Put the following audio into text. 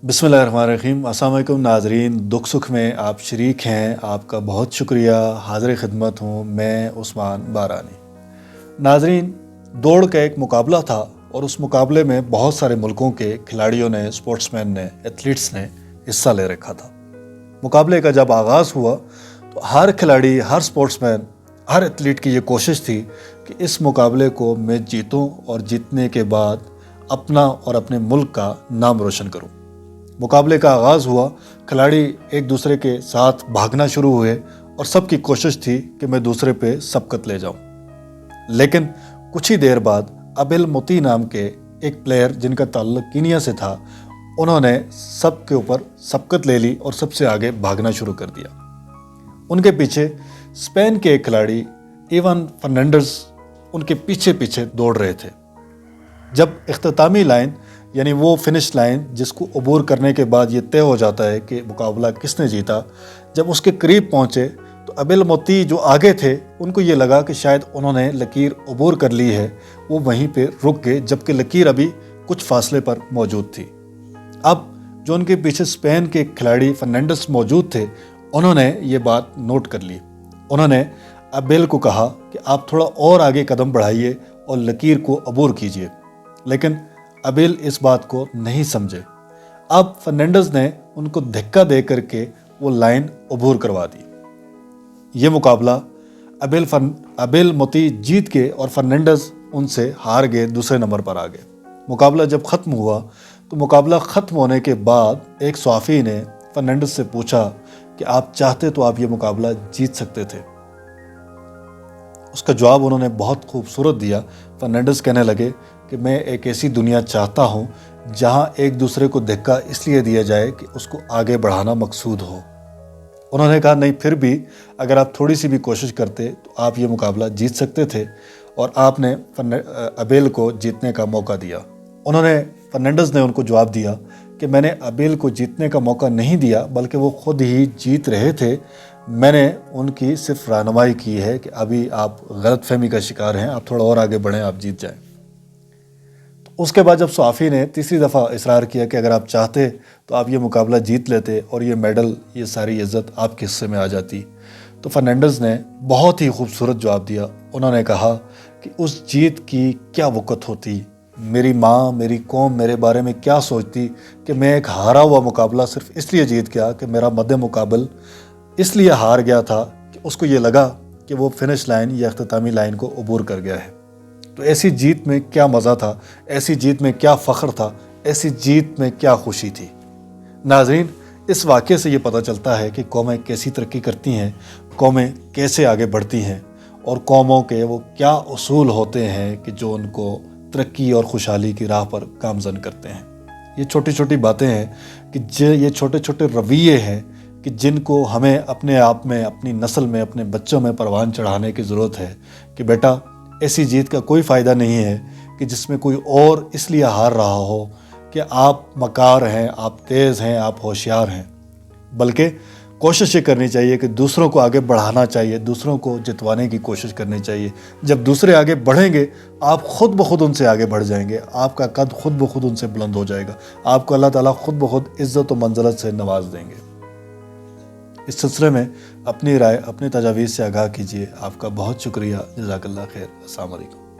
बिस्मिल्लाहिर्रहमानिर्रहीम। अस्सलाम वालेकुम नाज़रीन, दुख सुख में आप शरीक हैं, आपका बहुत शुक्रिया। हाज़िर खिदमत हूँ मैं उस्मान बारानी। नाज़रीन, दौड़ का एक मुकाबला था और उस मुकाबले में बहुत सारे मुल्कों के खिलाड़ियों ने, स्पोर्ट्समैन ने, एथलीट्स ने हिस्सा ले रखा था। मुकाबले का जब आगाज़ हुआ तो हर खिलाड़ी, हर स्पोर्ट्समैन, हर एथलीट की ये कोशिश थी कि इस मुकाबले को मैं जीतूं और जीतने के बाद अपना और अपने मुल्क का नाम रोशन करूं। मुकाबले का आगाज़ हुआ, खिलाड़ी एक दूसरे के साथ भागना शुरू हुए और सबकी कोशिश थी कि मैं दूसरे पे सबकत ले जाऊं। लेकिन कुछ ही देर बाद अबेल मोती नाम के एक प्लेयर जिनका ताल्लुक कीनिया से था, उन्होंने सबके ऊपर सबकत ले ली और सबसे आगे भागना शुरू कर दिया। उनके पीछे स्पेन के एक खिलाड़ी इवान फर्नांडिस उनके पीछे पीछे दौड़ रहे थे। जब इख्तितामी लाइन यानी वो फिनिश लाइन जिसको अबूर करने के बाद ये तय हो जाता है कि मुकाबला किसने जीता, जब उसके करीब पहुँचे तो अबेल मोती जो आगे थे उनको ये लगा कि शायद उन्होंने लकीर अबूर कर ली है। वो वहीं पे रुक गए जबकि लकीर अभी कुछ फासले पर मौजूद थी। अब जो उनके पीछे स्पेन के खिलाड़ी फर्नांडिस मौजूद थे, उन्होंने ये बात नोट कर ली। उन्होंने अबेल को कहा कि आप थोड़ा और आगे कदम बढ़ाइए और लकीर को अबूर कीजिए, लेकिन अबेल इस बात को नहीं समझे। अब फर्नांडिस ने उनको धक्का दे करके वो लाइन अबूर करवा दी। ये मुकाबला अबेल मोती जीत के और फर्नांडिस उनसे हार गए, दूसरे नंबर पर आ गए। मुकाबला जब ख़त्म हुआ तो मुकाबला ख़त्म होने के बाद एक सहाफ़ी ने फर्नांडिस से पूछा कि आप चाहते तो आप ये मुकाबला जीत सकते थे। उसका जवाब उन्होंने बहुत खूबसूरत दिया। फर्नांडिस कहने लगे कि मैं एक ऐसी दुनिया चाहता हूँ जहाँ एक दूसरे को धक्का इसलिए दिया जाए कि उसको आगे बढ़ाना मकसूद हो। उन्होंने कहा नहीं, फिर भी अगर आप थोड़ी सी भी कोशिश करते तो आप ये मुकाबला जीत सकते थे, और आपने अबेल को जीतने का मौका दिया। फर्नांडिस ने उनको जवाब दिया कि मैंने अबेल को जीतने का मौका नहीं दिया, बल्कि वो खुद ही जीत रहे थे। मैंने उनकी सिर्फ रहनुमाई की है कि अभी आप गलतफहमी का शिकार हैं, आप थोड़ा और आगे बढ़ें, आप जीत जाएं। तो उसके बाद जब सहाफ़ी ने तीसरी दफ़ा इसरार किया कि अगर आप चाहते तो आप ये मुकाबला जीत लेते और ये मेडल, ये सारी इज़्ज़त आपके हिस्से में आ जाती, तो फर्नांडिस ने बहुत ही खूबसूरत जवाब दिया। उन्होंने कहा कि उस जीत की क्या वक़्त होती, मेरी माँ, मेरी कौम मेरे बारे में क्या सोचती कि मैं एक हारा हुआ मुकाबला सिर्फ इसलिए जीत गया कि मेरा मद्दे मुकाबल इसलिए हार गया था कि उसको ये लगा कि वो फिनिश लाइन या इख्तितामी लाइन को अबूर कर गया है। तो ऐसी जीत में क्या मज़ा था, ऐसी जीत में क्या फ़ख्र था, ऐसी जीत में क्या खुशी थी। नाज़रीन, इस वाक़े से ये पता चलता है कि कौमें कैसी तरक्की करती हैं, कौमें कैसे आगे बढ़ती हैं, और कौमों के वो क्या उसूल होते हैं कि जो उनको तरक्की और खुशहाली की राह पर गामज़न करते हैं। ये छोटी छोटी बातें हैं कि ये छोटे छोटे रवैये हैं कि जिनको हमें अपने आप में, अपनी नस्ल में, अपने बच्चों में परवान चढ़ाने की ज़रूरत है कि बेटा, ऐसी जीत का कोई फ़ायदा नहीं है कि जिसमें कोई और इसलिए हार रहा हो कि आप मकार हैं, आप तेज़ हैं, आप होशियार हैं, बल्कि कोशिश ये करनी चाहिए कि दूसरों को आगे बढ़ाना चाहिए, दूसरों को जितवाने की कोशिश करनी चाहिए। जब दूसरे आगे बढ़ेंगे, आप खुद ब खुद उनसे आगे बढ़ जाएंगे, आपका कद खुद ब खुद उनसे बुलंद हो जाएगा, आपको अल्लाह ताला खुद ब खुद इज़्ज़त व मंज़लत से नवाज देंगे। इस सिलसिले में अपनी राय, अपनी तजावीज़ से आगाह कीजिए। आपका बहुत शुक्रिया। जज़ाकल्लाह खैर। अस्सलाम वालेकुम।